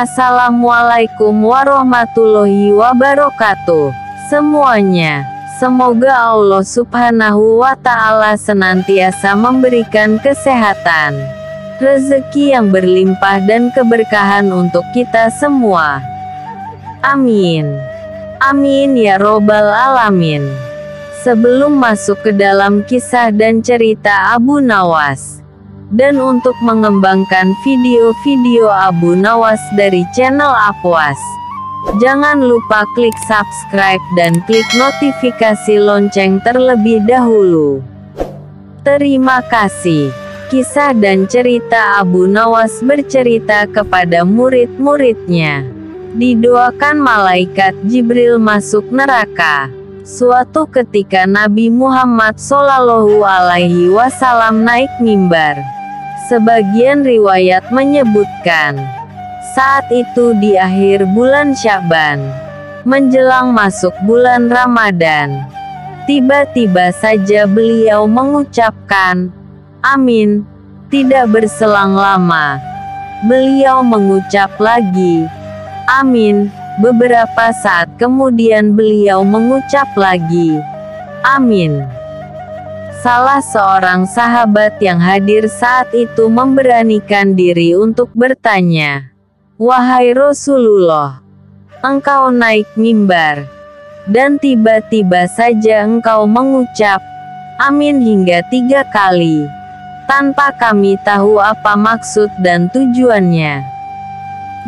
Assalamualaikum warahmatullahi wabarakatuh semuanya. Semoga Allah Subhanahu wa Ta'ala senantiasa memberikan kesehatan, rezeki yang berlimpah dan keberkahan untuk kita semua. Amin. Amin ya robbal alamin. Sebelum masuk ke dalam kisah dan cerita Abu Nawas, dan untuk mengembangkan video-video Abu Nawas dari channel Apwas, jangan lupa klik subscribe dan klik notifikasi lonceng terlebih dahulu. Terima kasih. Kisah dan cerita Abu Nawas bercerita kepada murid-muridnya. Didoakan malaikat Jibril masuk neraka. Suatu ketika Nabi Muhammad SAW naik mimbar. Sebagian riwayat menyebutkan, saat itu di akhir bulan Sya'ban, menjelang masuk bulan Ramadan, tiba-tiba saja beliau mengucapkan, "Amin." Tidak berselang lama, beliau mengucap lagi, "Amin." Beberapa saat kemudian beliau mengucap lagi, "Amin." Salah seorang sahabat yang hadir saat itu memberanikan diri untuk bertanya, "Wahai Rasulullah, engkau naik mimbar, dan tiba-tiba saja engkau mengucap, 'Amin' hingga 3 kali, tanpa kami tahu apa maksud dan tujuannya."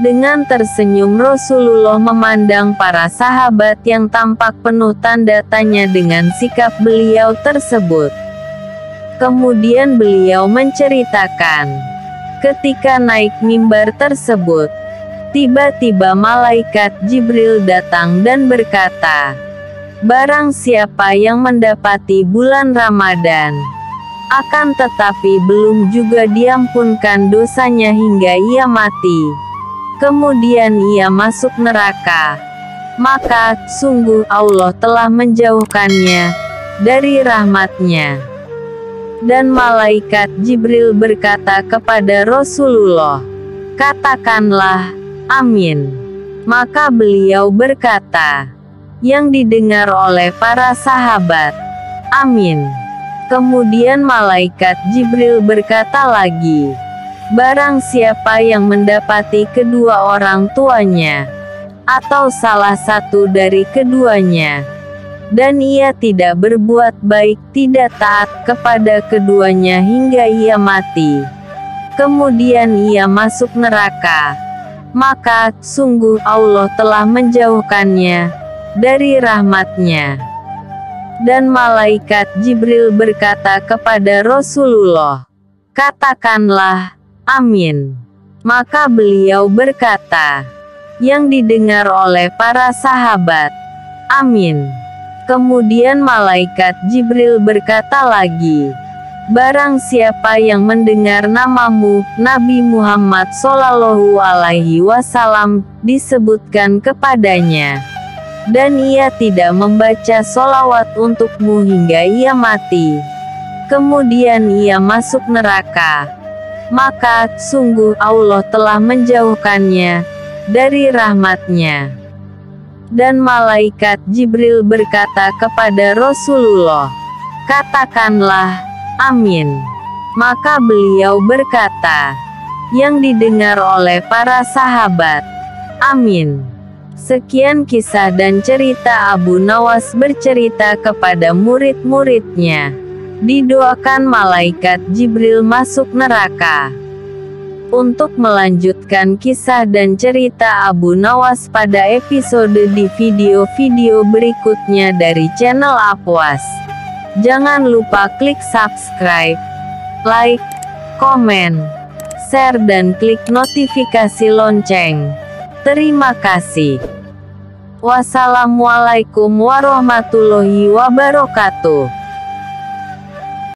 Dengan tersenyum Rasulullah memandang para sahabat yang tampak penuh tanda tanya dengan sikap beliau tersebut. Kemudian beliau menceritakan, ketika naik mimbar tersebut, tiba-tiba malaikat Jibril datang dan berkata, "Barang siapa yang mendapati bulan Ramadan, akan tetapi belum juga diampunkan dosanya hingga ia mati, kemudian ia masuk neraka, maka sungguh Allah telah menjauhkannya dari rahmatnya." Dan malaikat Jibril berkata kepada Rasulullah, "Katakanlah, amin." Maka beliau berkata, yang didengar oleh para sahabat, "Amin." Kemudian malaikat Jibril berkata lagi, "Barang siapa yang mendapati kedua orang tuanya, atau salah satu dari keduanya, dan ia tidak berbuat baik, tidak taat kepada keduanya hingga ia mati, kemudian ia masuk neraka, maka sungguh Allah telah menjauhkannya dari rahmatnya." Dan malaikat Jibril berkata kepada Rasulullah, "Katakanlah, amin." Maka beliau berkata, yang didengar oleh para sahabat, "Amin." Kemudian malaikat Jibril berkata lagi, "Barang siapa yang mendengar namamu, Nabi Muhammad SAW, disebutkan kepadanya, dan ia tidak membaca sholawat untukmu hingga ia mati, kemudian ia masuk neraka, maka sungguh Allah telah menjauhkannya dari rahmatnya." Dan malaikat Jibril berkata kepada Rasulullah, "Katakanlah, amin." Maka beliau berkata, yang didengar oleh para sahabat, "Amin." Sekian kisah dan cerita Abu Nawas bercerita kepada murid-muridnya. Didoakan malaikat Jibril masuk neraka. Untuk melanjutkan kisah dan cerita Abu Nawas pada episode di video-video berikutnya dari channel Apwas, jangan lupa klik subscribe, like, komen, share dan klik notifikasi lonceng. Terima kasih. Wassalamualaikum warahmatullahi wabarakatuh.